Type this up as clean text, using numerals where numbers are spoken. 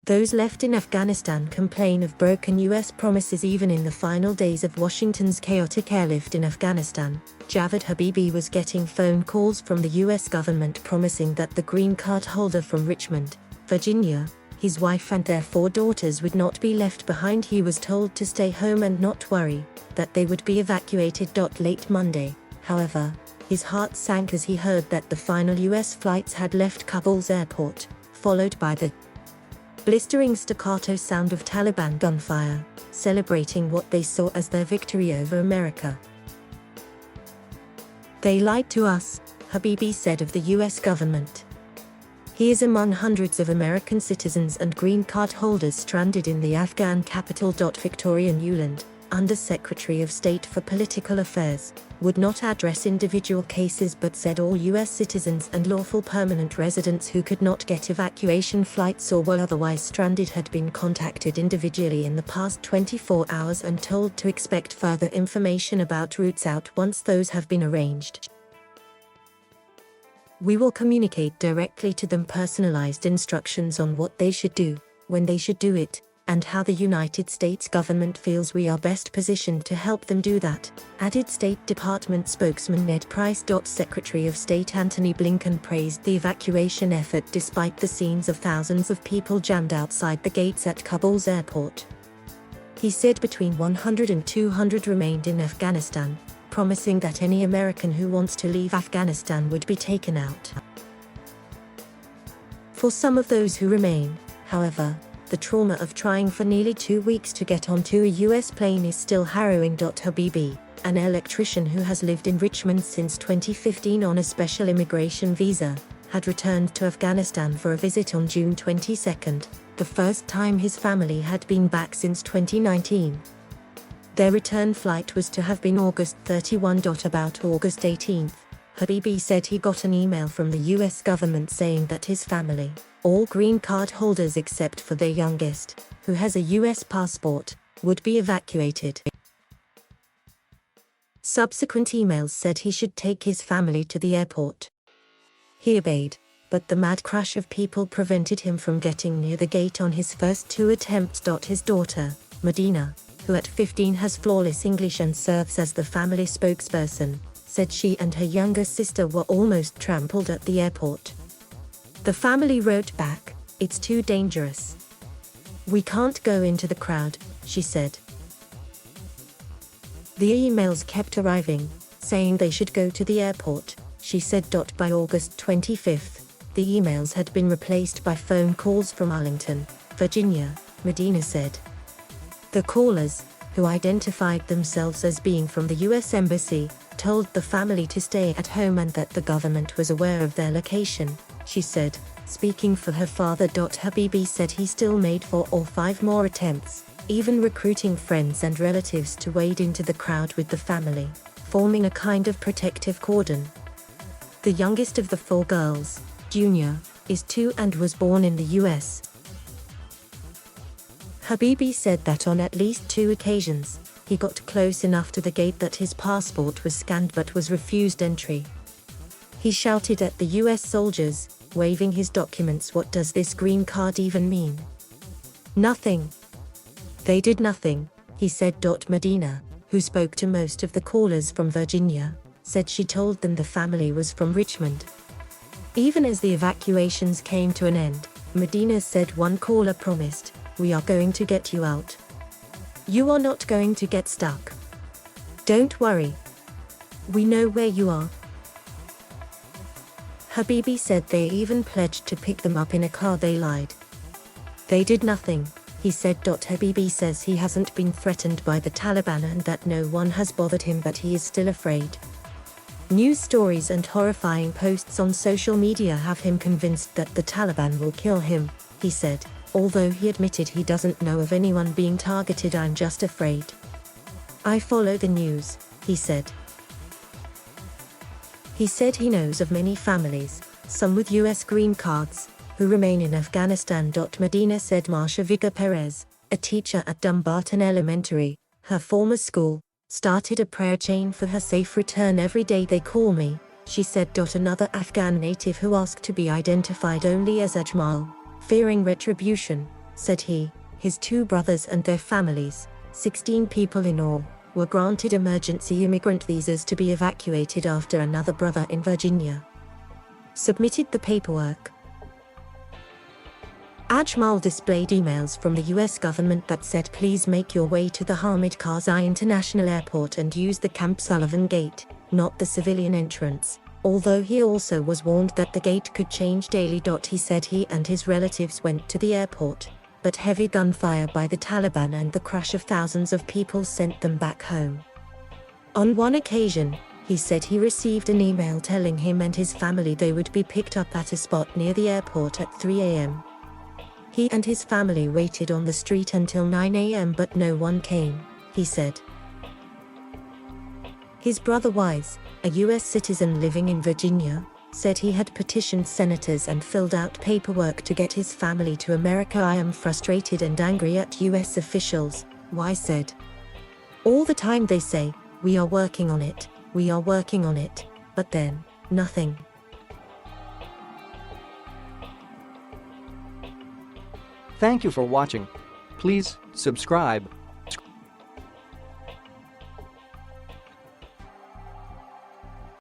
Those left in Afghanistan complain of broken U.S. promises even in the final days of Washington's chaotic airlift in Afghanistan. Javed Habibi was getting phone calls from the U.S. government promising that the green card holder from Richmond, Virginia, his wife and their 4 daughters would not be left behind. He was told to stay home and not worry, that they would be evacuated.Late Monday. However, his heart sank as he heard that the final U.S. flights had left Kabul's airport, followed by the blistering staccato sound of Taliban gunfire, celebrating what they saw as their victory over America. "They lied to us," Habibi said of the U.S. government. He is among hundreds of American citizens and green card holders stranded in the Afghan capital. Victoria Nuland, Under-Secretary of State for Political Affairs, would not address individual cases but said all U.S. citizens and lawful permanent residents who could not get evacuation flights or were otherwise stranded had been contacted individually in the past 24 hours and told to expect further information about routes out once those have been arranged. "We will communicate directly to them personalized instructions on what they should do, when they should do it, and how the United States government feels we are best positioned to help them do that," added State Department spokesman Ned Price. Secretary of State Antony Blinken praised the evacuation effort despite the scenes of thousands of people jammed outside the gates at Kabul's airport. He said between 100 and 200 remained in Afghanistan, promising that any American who wants to leave Afghanistan would be taken out. For some of those who remain, however, the trauma of trying for nearly 2 weeks to get onto a U.S. plane is still harrowing. Habibi, an electrician who has lived in Richmond since 2015 on a special immigration visa, had returned to Afghanistan for a visit on June 22, the first time his family had been back since 2019. Their return flight was to have been August 31. About August 18, Habibi said he got an email from the U.S. government saying that his family, all green card holders except for their youngest, who has a U.S. passport, would be evacuated. Subsequent emails said he should take his family to the airport. He obeyed, but the mad crush of people prevented him from getting near the gate on his first 2 attempts. His daughter, Medina, who at 15 has flawless English and serves as the family spokesperson, said she and her younger sister were almost trampled at the airport. The family wrote back, "It's too dangerous. We can't go into the crowd," she said. The emails kept arriving, saying they should go to the airport, she said. By August 25, the emails had been replaced by phone calls from Arlington, Virginia, Medina said. The callers, who identified themselves as being from the U.S. Embassy, told the family to stay at home and that the government was aware of their location, she said. Speaking for her father. Habibi said he still made 4 or 5 more attempts, even recruiting friends and relatives to wade into the crowd with the family, forming a kind of protective cordon. The youngest of the 4 girls, Junior, is 2 and was born in the U.S. Habibi said that on at least 2 occasions, he got close enough to the gate that his passport was scanned but was refused entry. He shouted at the U.S. soldiers, waving his documents, "What does this green card even mean?" "Nothing. They did nothing," he said. Medina, who spoke to most of the callers from Virginia, said she told them the family was from Richmond. Even as the evacuations came to an end, Medina said one caller promised, "We are going to get you out. You are not going to get stuck. Don't worry. We know where you are." Habibi said they even pledged to pick them up in a car. "They lied. They did nothing," he said. Habibi says he hasn't been threatened by the Taliban and that no one has bothered him, but he is still afraid. News stories and horrifying posts on social media have him convinced that the Taliban will kill him, he said, although he admitted he doesn't know of anyone being targeted. "I'm just afraid. I follow the news," he said. He said he knows of many families, some with U.S. green cards, who remain in Afghanistan. Medina said Marsha Vigor Perez, a teacher at Dumbarton Elementary, her former school, started a prayer chain for her safe return. "Every day they call me," she said. Another Afghan native who asked to be identified only as Ajmal, fearing retribution, said he. His 2 brothers and their families, 16 people in all, were granted emergency immigrant visas to be evacuated after another brother in Virginia submitted the paperwork. Ajmal displayed emails from the US government that said, please make your way to the Hamid Karzai International Airport and use the Camp Sullivan Gate, not the civilian entrance, although he also was warned that the gate could change daily. He said he and his relatives went to the airport, but heavy gunfire by the Taliban and the crush of thousands of people sent them back home. On one occasion, he said he received an email telling him and his family they would be picked up at a spot near the airport at 3 a.m. He and his family waited on the street until 9 a.m. but no one came, he said. His brother Wise, a U.S. citizen living in Virginia, said he had petitioned senators and filled out paperwork to get his family to America. I am frustrated and angry at U.S. officials, Wise said. All the time they say, we are working on it, but then, nothing. Thank you for watching. Please subscribe.